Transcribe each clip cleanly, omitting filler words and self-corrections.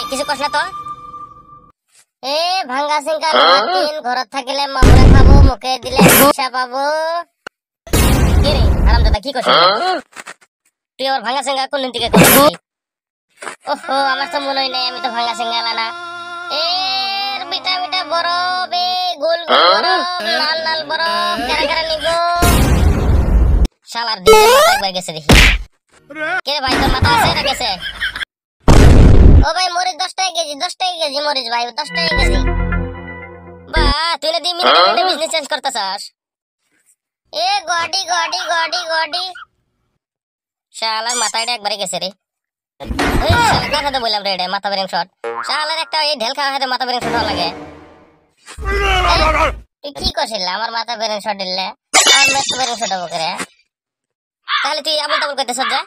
কিছু কস না তো এ ভাঙ্গা সিংকা তিন ঘরত থাকিলে মামুরা খাবো মুখে দিলে পয়সা পাবো কে রে আরাম দাদা কি কইছিস তুই আর ভাঙ্গা সিংকা কোন দিন থেকে করছিস ওহো আমার তো মনে নাই আমি তো ভাঙ্গা সিংকা লানা এ বিটা বিটা বড় বে গোল গোল বড় লাল লাল বড় কেরা কেরা নিগো শালার দিকে মাথা একবার গেছে দেখি কে রে ভাই তোর মাথা আছে না গেছে ও ভাই মরিচ 10 টাকা কেজি মরিচ ভাই 10 টাকা কেজি বা তুই না 2 মিনিটে বিজনেস চেঞ্জ করতেছস এ গডি গডি গডি গডি শালার মাথাটা একবারে গেছে রে এই শালা কথা তো বললাম রে এটা মাথা বেরিং শট শালার একটা এই ঢেল খাওয়া হাতে মাথা বেরিং শট লাগে তুই কি করছিস আমার মাথা বেরিং শট দিলে আর মাথা বেরিং শট হবে রে তাহলে তুই আবল তাবল করতেছ যা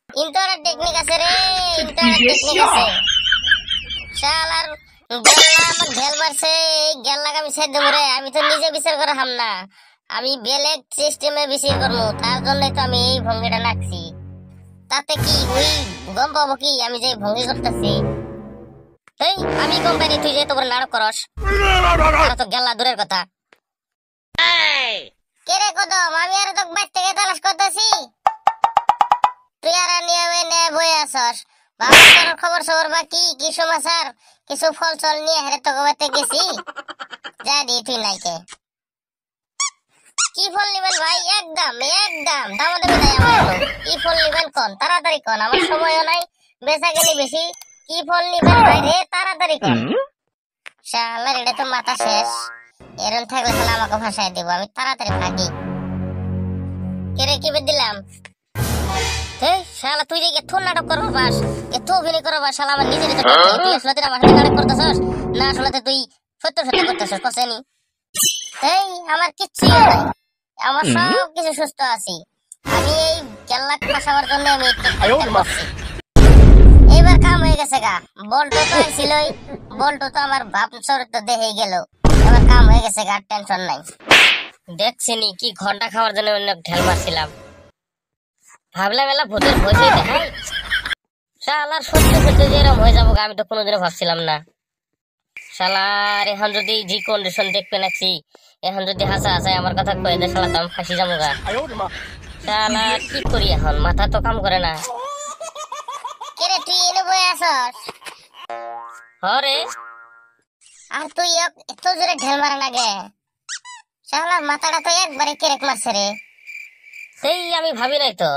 ইন্টারনেট টেকনিক আছে রে ইন্টারনেট টেকনিক আছে শালার গেল্লা আমার ঢেল মারছে গেল লাগা আমি ছেড়ে দেবো রে আমি তো নিজে বিচার করে হাম না আমি বেলেগ সিস্টেমে বিচার করবো তার জন্যই তো আমি এই ভঙ্গিটা নাকছি তাতে কি ওই গম পাবো কি আমি যে ভঙ্গি করতেছি এই আমি গম পাইনি তুই যে তোর নাটক করস আর তো গেল্লা দূরের কথা কে রে কদম আমি আর তো বাইর থেকে তালাশ করতেছি তুই আর নিয়মে নে বই আসস বাবা তোর খবর সবর বা কি সমাচার কিছু ফল চল নিয়ে হেরে তো গোবাতে গেছি যা দি তুই নাইকে কি ফল নিবেন ভাই একদম দাম দেবে নাই আমার কি ফল নিবেন কোন তাড়াতাড়ি কোন আমার সময়ও নাই বেচা গেলে বেশি কি ফল নিবেন ভাই রে তাড়াতাড়ি কোন শালার এটা তো মাথা শেষ এরকম থাকলে শালা আমাকে ভাষায় দিব আমি তাড়াতাড়ি ভাগি কেরে কি দিলাম এই শালা তুই যে এত নাটক করবার বাস এত অভিনয় করবার বাস শালা আমার নিজেরই তো তুই আসলে আমার সাথে নাটক করতেছস না আসলে তুই সত্য করতেছস কসেনি এই আমার কিচ্ছু নাই আমার সব কিছু সুস্থ আছি আমি এই কেল্লা ফাঁসাবার জন্য আমি এইবার কাম হয়ে গেছে গা বলটো তো ছিলই বলটো তো আমার বাপ চরিত্র দেখে গেল এবার কাম হয়ে গেছে গা টেনশন নাই দেখছিনি কি ঘন্টা খাওয়ার জন্য অনেক ঢেল মারছিলাম ভাবলাম এলা ভূতের ভয় দেখাই শালার সত্যি যে এরকম হয়ে যাবো আমি তো কোনোদিনও ভাবছিলাম না শালার এখন যদি যে কন্ডিশন দেখবে নাকি এখন যদি হাসা হাসায় আমার কথা কয়ে দেয় শালা তো আমি ফাঁসি যাবো গা শালা কি করি এখন মাথা তো কাম করে না কেরে তুই এনে বই আসস হরে আর তুই এত জোরে ঢেল মারা লাগে শালার মাথাটা তো একবারে কেরেক মারছে রে সেই আমি ভাবি নাই তো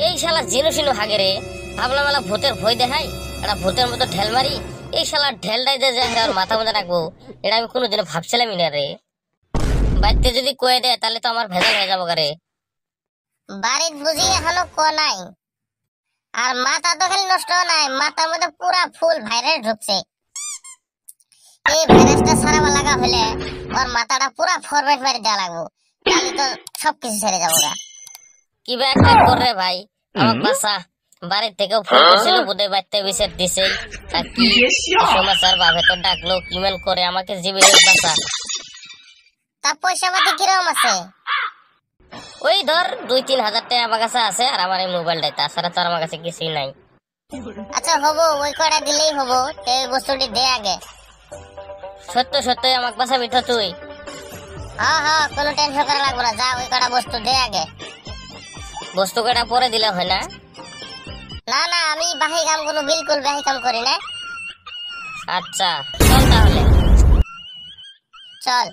এই শালা জিনুসিনু হাগে রে ভাবলাম এলা ভূতের ভয় দেখাই একটা ভূতের মতো ঢেল মারি এই শালা ঢেলটাই যে আর মাথা মধ্যে রাখবো এটা আমি কোনোদিনও ভাবছিলামই না রে বাড়িতে যদি কয়ে দেয় তাহলে তো আমার ভেজাল হয়ে যাবো রে বাড়ির বুঝি এখনো ক নাই আর মাথা তো খালি নষ্ট নাই মাথার মধ্যে পুরা ফুল ভাইরাস ঢুকছে এই ভাইরাসটা সারাবা লাগা হলে ওর মাথাটা পুরা ফরম্যাট মারি দেওয়া লাগবো তাহলে তো সবকিছু ছেড়ে যাবো গা কি বা একটা করে ভাই আমার বাসা বাড়ির থেকেও ফোন করছিল বুধে বাড়িতে বিচার দিছে কি সমাচার বাপে তো ডাকলো কিমান করে আমাকে জীবিত বাসা তা পয়সা পাতি কিরকম আছে ওই ধর 2-3 হাজার টাকা আমার কাছে আছে আর আমার এই মোবাইলটাই তাছাড়া তো আমার কাছে কিছুই নাই আচ্ছা হবো ওই কটা দিলেই হবো এই বস্তুটি দে আগে সত্য আমাকে বাসাবি তো তুই হ্যাঁ কোনো টেনশন করা লাগবে না যা ওই কটা বস্তু দে আগে বস্তু কটা পরে দিলে হয় না না আমি বাহি কাম কোনো বিলকুল বাহি কাম করি না আচ্ছা চল তাহলে চল